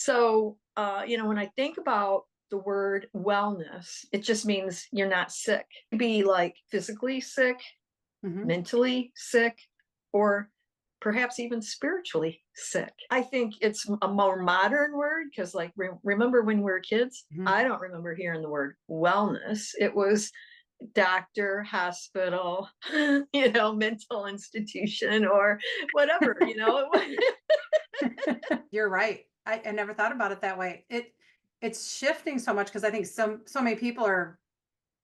So, when I think about the word wellness, it just means you're not sick. You could be like physically sick, Mhm. mentally sick, or perhaps even spiritually sick. I think it's a more modern word because, like, remember when we were kids? Mhm. I don't remember hearing the word wellness. It was doctor, hospital, mental institution, or whatever. You're right. I never thought about it that way. It's shifting so much because I think so many people are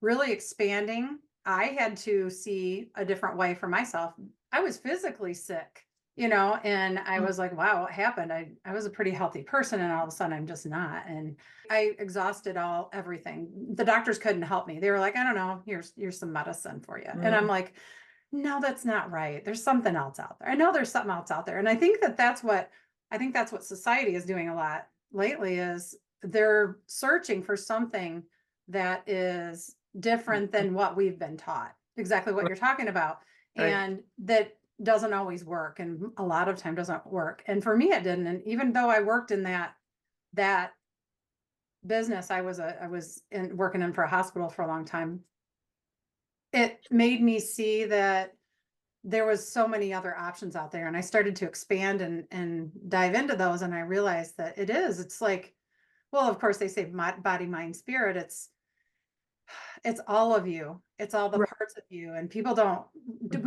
really expanding. I had to see a different way for myself. I was physically sick, and I was like, wow, what happened? I was a pretty healthy person and all of a sudden I'm just not. And I exhausted everything. The doctors couldn't help me. They were like, I don't know, here's some medicine for you. And I'm Mm, like, no, that's not right. There's something else out there. I know there's something else out there. And I think that's what society is doing a lot lately is they're searching for something that is different mhm. than what we've been taught. Exactly what Right, you're talking about. right. And that doesn't always work and a lot of time doesn't work. And for me it didn't. And even though I worked in that business, I was working in for a hospital for a long time. It made me see that there was so many other options out there and I started to expand and dive into those and I realized that it's like, well, of course they say body, mind, spirit. It's all of you. It's all the Right. parts of you and we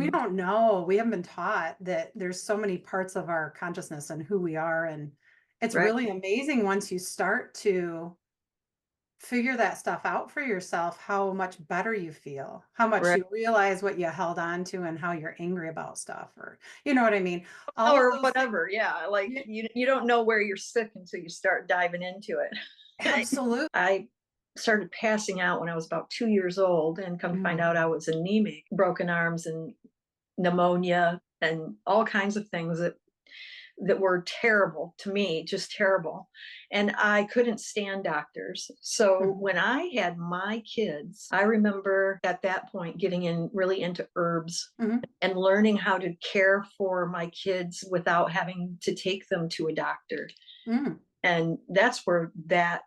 Mhm. don't know. We haven't been taught that there's so many parts of our consciousness and who we are. And it's Right. really amazing once you start to figure that stuff out for yourself, how much better you feel, how much Right. you realize what you held on to and how you're angry about stuff, or you know what I mean? All of Or those things. whatever. Yeah. Like, Yeah, you don't know where you're sick until you start diving into it. absolutely. I started passing out when I was about 2 years old, and come to find Mm, out I was anemic, broken arms, and pneumonia, and all kinds of things that were terrible to me, just terrible. And I couldn't stand doctors. So mhm, when I had my kids, I remember at that point getting in really into herbs mhm, and learning how to care for my kids without having to take them to a doctor. mm, And that's where that,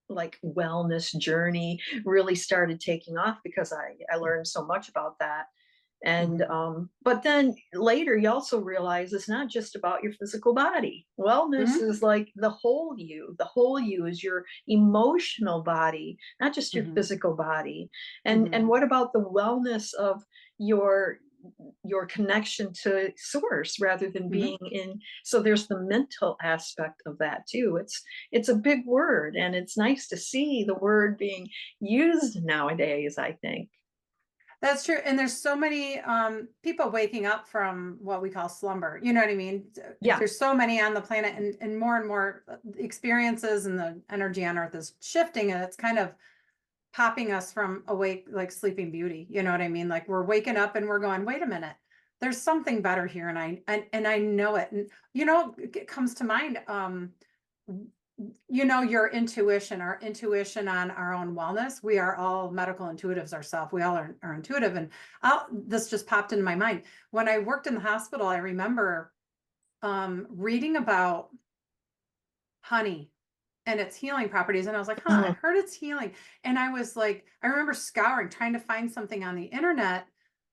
like, wellness journey really started taking off, because I learned so much about that. And mhm, but then later you also realize it's not just about your physical body. Wellness mhm, is like the whole you. The whole you is your emotional body, not just your mhm, physical body. And mhm, what about the wellness of your your connection to source, rather than mhm. being in. So there's the mental aspect of that too. It's a big word, and it's nice to see the word being used nowadays, I think. That's true. And there's so many people waking up from what we call slumber. You know what I mean? Yeah. There's so many on the planet and more experiences and the energy on earth is shifting and it's kind of popping us from awake like sleeping beauty. You know what I mean? Like we're waking up and we're going, wait a minute, there's something better here. And I know it. And it comes to mind, your intuition, our intuition on our own wellness. We are all medical intuitives ourselves. We all are intuitive. And this just popped into my mind. When I worked in the hospital, I remember reading about honey and its healing properties. And I was like, huh, I Mm, heard it's healing. And I was like, I remember scouring, trying to find something on the internet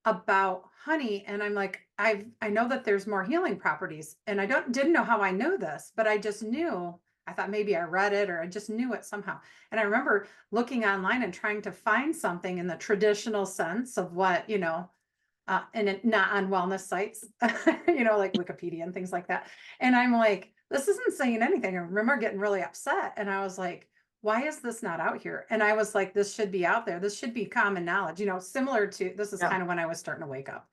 about honey. And I'm like, I know that there's more healing properties. And I didn't know how I know this, but I just knew. I thought maybe I read it or I just knew it somehow. And I remember looking online and trying to find something in the traditional sense of what, and not on wellness sites, like Wikipedia and things like that. And I'm like, this isn't saying anything. I remember getting really upset. And I was like, why is this not out here? And I was like, this should be out there. This should be common knowledge, similar to this is yeah. kind of when I was starting to wake up.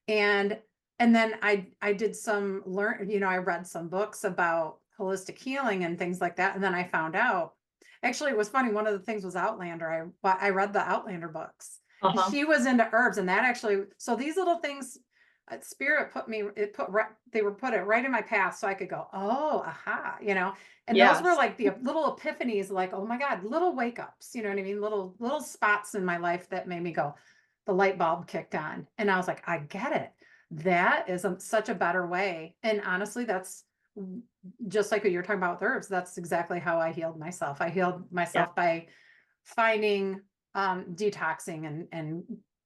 And and then I did some I read some books about holistic healing and things like that. And then I found out, actually, it was funny. One of the things was Outlander. I read the Outlander books. And Uh-huh. she was into herbs, and that actually, so these little things, spirit put me, it put, they were put it right in my path so I could go, oh, aha. And those were Yes. like the little epiphanies, like, oh my God, little wake ups, you know what I mean? Little spots in my life that made me go, the light bulb kicked on. And I was like, I get it. That is such a better way. And honestly, just like what you're talking about with herbs, that's exactly how I healed myself. I healed Yeah. myself by finding, detoxing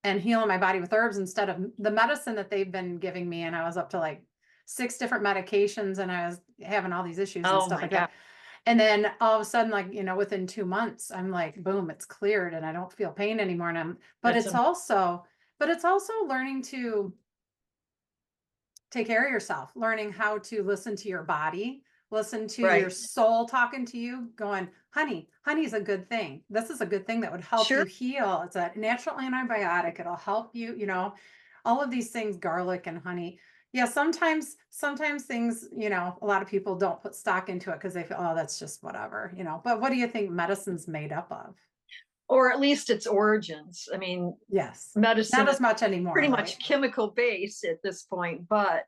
and healing my body with herbs instead of the medicine that they've been giving me. And I was up to like 6 different medications and I was having all these issues and Oh stuff my like God. that. And then all of a sudden, like, within 2 months, I'm like, boom, it's cleared and I don't feel pain anymore. And but That's it's also, learning to take care of yourself, learning how to listen to your body, listen to your right. soul talking to you, going, honey is a good thing. This is a good thing that would help Sure. you heal. It's a natural antibiotic. It'll help you, all of these things, garlic and honey. Yeah, sometimes things, a lot of people don't put stock into it because they feel, oh, that's just whatever, But what do you think medicine's made up of? Or at least its origins. I mean, Yes. medicine Not is as much anymore, pretty right? much chemical based at this point, but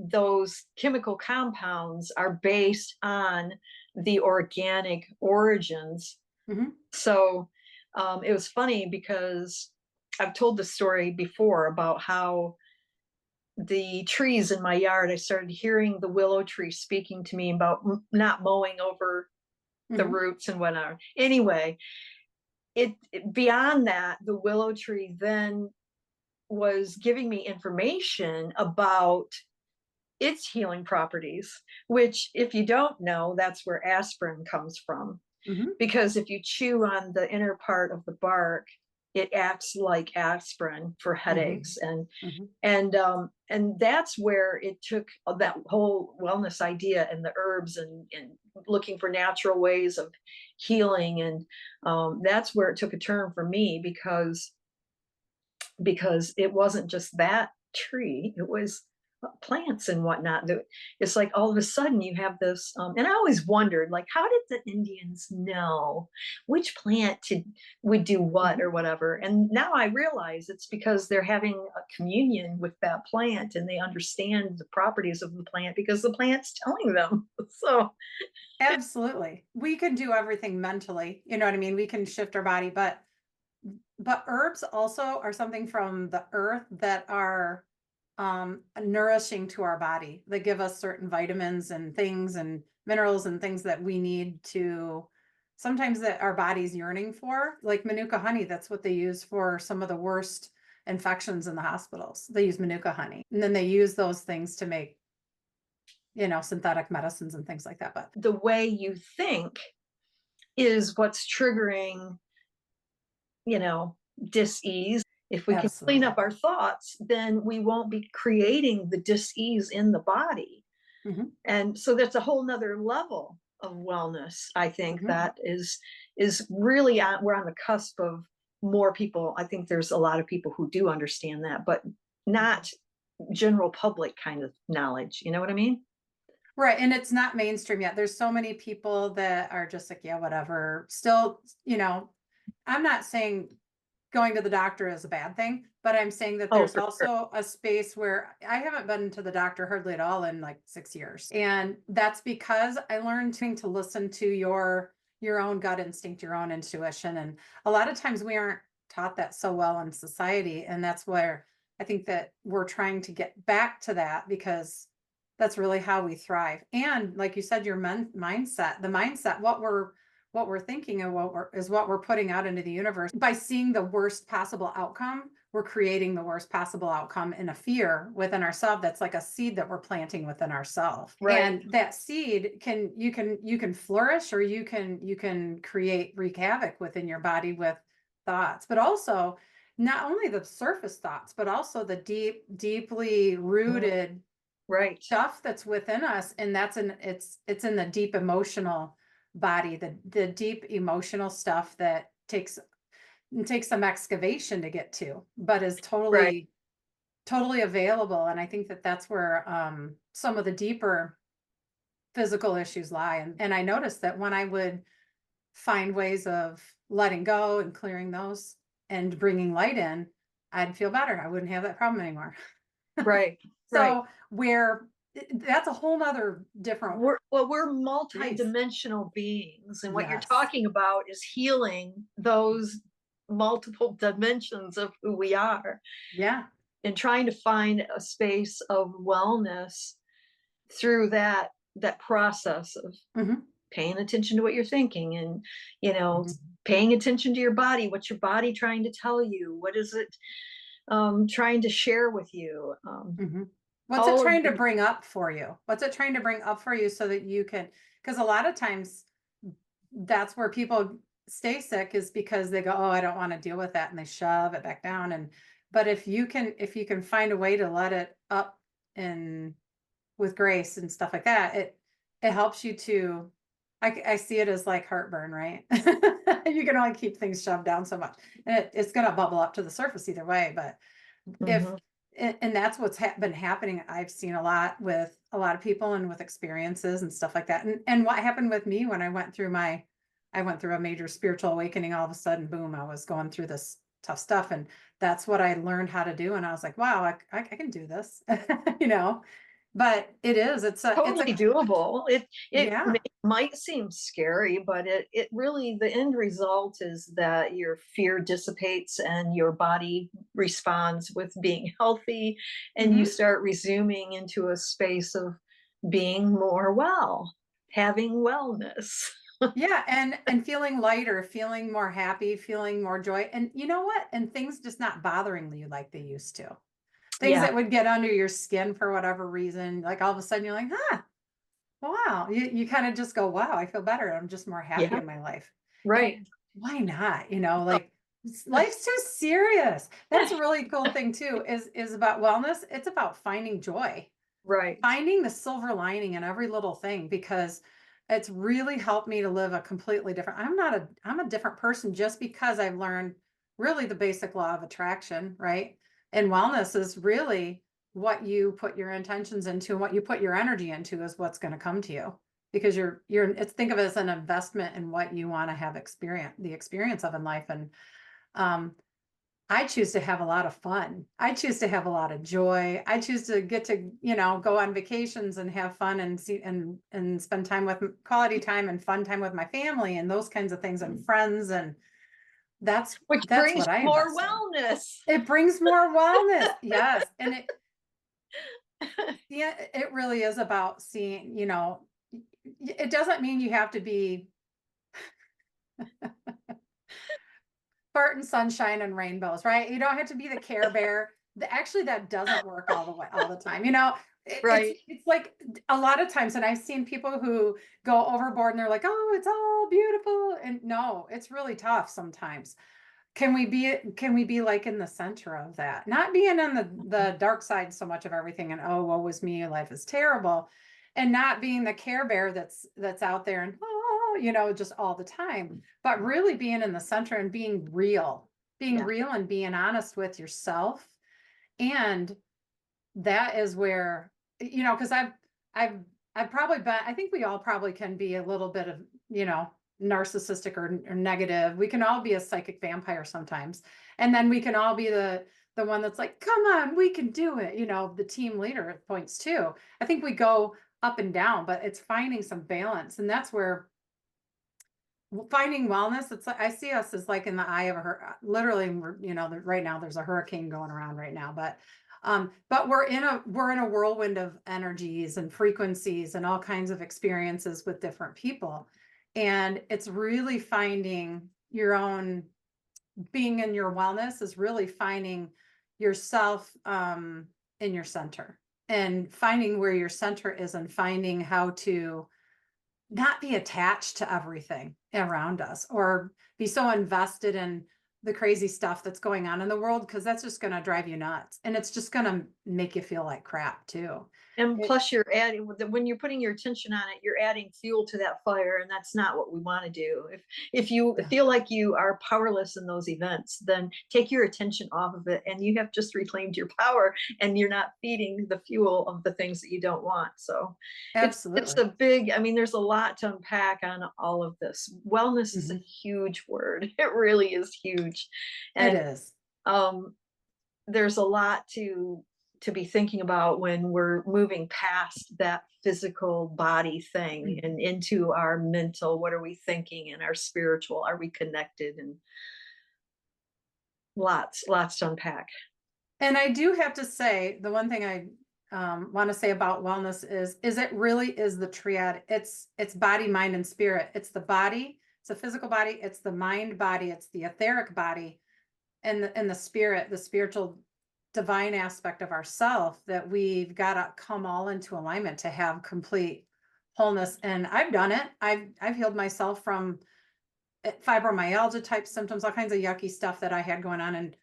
those chemical compounds are based on the organic origins. Hmm. So it was funny because I've told the story before about how the trees in my yard, I started hearing the willow tree speaking to me about not mowing over the Hmm. roots and whatnot. Anyway, beyond that, the willow tree then was giving me information about its healing properties, which, if you don't know, that's where aspirin comes from. Hmm. Because if you chew on the inner part of the bark, it acts like aspirin for Hmm. headaches, and Hmm. that's where it took that whole wellness idea and the herbs and looking for natural ways of healing, and that's where it took a turn for me because it wasn't just that tree, it was plants and whatnot. It's like all of a sudden you have this, and I always wondered, like, how did the Indians know which plant would do what Hmm. or whatever? And now I realize it's because they're having a communion with that plant and they understand the properties of the plant because the plant's telling them. So, Absolutely. We can do everything mentally, you know what I mean? We can shift our body, but herbs also are something from the earth that are nourishing to our body, that give us certain vitamins and things and minerals and things that we need to sometimes that our body's yearning for, like Manuka honey. That's what they use for some of the worst infections in the hospitals. They use Manuka honey and then they use those things to make, synthetic medicines and things like that. But the way you think is what's triggering, you know, dis-ease. If we can clean absolutely. up our thoughts, then we won't be creating the dis-ease in the body. Hmm. And so that's a whole nother level of wellness. I think Hmm. that is really we're on the cusp of more people. I think there's a lot of people who do understand that, but not general public kind of knowledge. You know what I mean? Right. And it's not mainstream yet. There's so many people that are just like, yeah, whatever. Still, I'm not saying going to the doctor is a bad thing, but I'm saying that Oh, there's for sure. also a space where I haven't been to the doctor hardly at all in like 6 years. And that's because I learned to listen to your own gut instinct, your own intuition. And a lot of times we aren't taught that so well in society. And that's where I think that we're trying to get back to that because that's really how we thrive. And like you said, your mindset, the mindset, what we're thinking and what we're putting out into the universe. By seeing the worst possible outcome, we're creating the worst possible outcome in a fear within ourselves. That's like a seed that we're planting within ourselves. Right. And that seed you can flourish, or you can wreak havoc within your body with thoughts, but also not only the surface thoughts, but also the deeply Mhm. rooted Right. stuff that's within us. And it's in the deep emotional body, the deep emotional stuff that takes some excavation to get to, but is Right. totally available. And I think that that's where some of the deeper physical issues lie. And I noticed that when I would find ways of letting go and clearing those and bringing light in, I'd feel better. I wouldn't have that problem anymore. Right. Right. So where that's a whole nother different We're space. multi-dimensional beings, and what you're Yes. talking about is healing those multiple dimensions of who we are Yeah. and trying to find a space of wellness through that that process of Mhm. paying attention to what you're thinking, and Mhm. paying attention to your body. What's your body trying to tell you? What is it trying to share with you? Mhm. What's it All of trying to the bring up for you? What's it trying to bring up for you so that you can, because a lot of times that's where people stay sick is because they go, oh, I don't want to deal with that, and they shove it back down. And but if you can find a way to let it up and with grace and stuff like that, it helps you to, I see it as like heartburn, right? You can only keep things shoved down so much, and it's going to bubble up to the surface either way. But if Mhm. and that's what's been happening. I've seen a lot with a lot of people and with experiences and stuff like that. And what happened with me when I went through a major spiritual awakening. All of a sudden, boom, I was going through this tough stuff, and that's what I learned how to do. And I was like, wow, I can do this, you know. But it's a Totally doable. It yeah. might seem scary, but it really, the end result is that your fear dissipates and your body responds with being healthy, and you Mhm. start resuming into a space of being more well, having wellness. Yeah, and feeling lighter, feeling more happy, feeling more joy. And you know what? And things just not bothering you like they used to. Things Yeah, that would get under your skin for whatever reason, like all of a sudden you're like, huh, wow. You kind of just go, wow, I feel better. I'm just more happy yeah, in my life. right. And why not? Like life's too serious. That's a really cool thing too, is about wellness. It's about finding joy, Right. finding the silver lining in every little thing, because it's really helped me to live a completely different, I'm a different person just because I've learned really the basic law of attraction, right? And wellness is really what you put your intentions into, and what you put your energy into is what's going to come to you, because it's, think of it as an investment in what you want to have the experience of in life. And um I choose to have a lot of fun. I choose to have a lot of joy. I choose to get to, go on vacations and have fun and see and spend time with quality time and fun time with my family and those kinds of things and friends. And that's Which that's brings what I more invest in. wellness. It brings more wellness. Yes. And yeah, it really is about seeing, it doesn't mean you have to be fart and sunshine and rainbows, right? You don't have to be the Care Bear. Actually, that doesn't work all the time. It's Right. it's like a lot of times, and I've seen people who go overboard and they're like, "Oh, it's all beautiful," and no, it's really tough sometimes. Can we be like in the center of that, not being on the dark side so much of everything, and oh, woe is me, life is terrible, and not being the Care Bear that's out there and just all the time, but really being in the center and being Yeah. real and being honest with yourself. And that is where, because I've I've probably been, I think we all probably can be a little bit of, narcissistic or negative. We can all be a psychic vampire sometimes. And then we can all be the one that's like, come on, we can do it. The team leader at points too. I think we go up and down, but it's finding some balance. And that's where finding wellness, it's like I see us as like in the eye of a literally, right now there's a hurricane going around right now, but we're in a whirlwind of energies and frequencies and all kinds of experiences with different people. And it's really finding your own, being in your wellness is really finding yourself in your center, and finding where your center is, and finding how to not be attached to everything around us, or be so invested in the crazy stuff that's going on in the world, because that's just going to drive you nuts, and it's just going to make you feel like crap too. And It, plus, you're adding, when you're putting your attention on it, you're adding fuel to that fire, and that's not what we want to do. If you yeah, feel like you are powerless in those events, then take your attention off of it, and you have just reclaimed your power, and you're not feeding the fuel of the things that you don't want. So it's absolutely. a big, I mean, there's a lot to unpack on all of this. Wellness is a Mhm. huge word. It really is huge. It And is. um there's a lot to be thinking about when we're moving past that physical body thing Mhm. and into our mental, what are we thinking, and our spiritual, are we connected, and lots to unpack. And I do have to say, the one thing want to say about wellness is it really is the triad. It's body, mind, and spirit. It's the body, it's the physical body, it's the mind body, it's the etheric body, and the spirit, the spiritual divine aspect of ourself that we've got to come all into alignment to have complete wholeness. And I've done it. I've healed myself from fibromyalgia type symptoms, all kinds of yucky stuff that I had going on. And,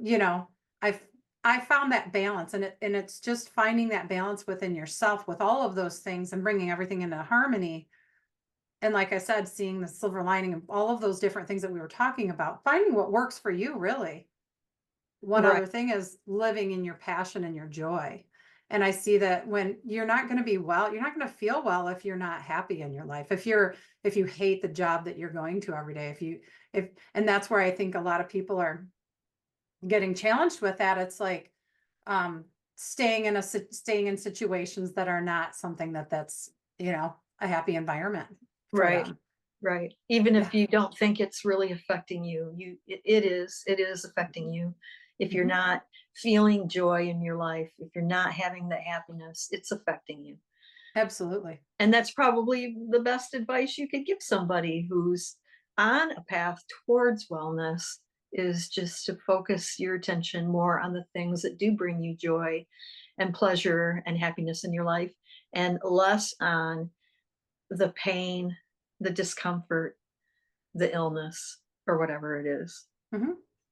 you know, I've, I found that balance, and it's just finding that balance within yourself with all of those things and bringing everything into harmony. And like I said, seeing the silver lining of all of those different things that we were talking about, finding what works for you, really. One Right. other thing is living in your passion and your joy. And I see that when you're not going to be well, you're not going to feel well if you're not happy in your life. If you hate the job that you're going to every day, and that's where I think a lot of people are getting challenged with that. It's like staying in situations that are not something that's, a happy environment for Right. them. Right. Even Yeah. if you don't think it's really affecting you, it is affecting you. If you're Mhm. not feeling joy in your life, if you're not having the happiness, it's affecting you. Absolutely. And that's probably the best advice you could give somebody who's on a path towards wellness, is just to focus your attention more on the things that do bring you joy and pleasure and happiness in your life, and less on the pain, the discomfort, the illness, or whatever it is. Mhm.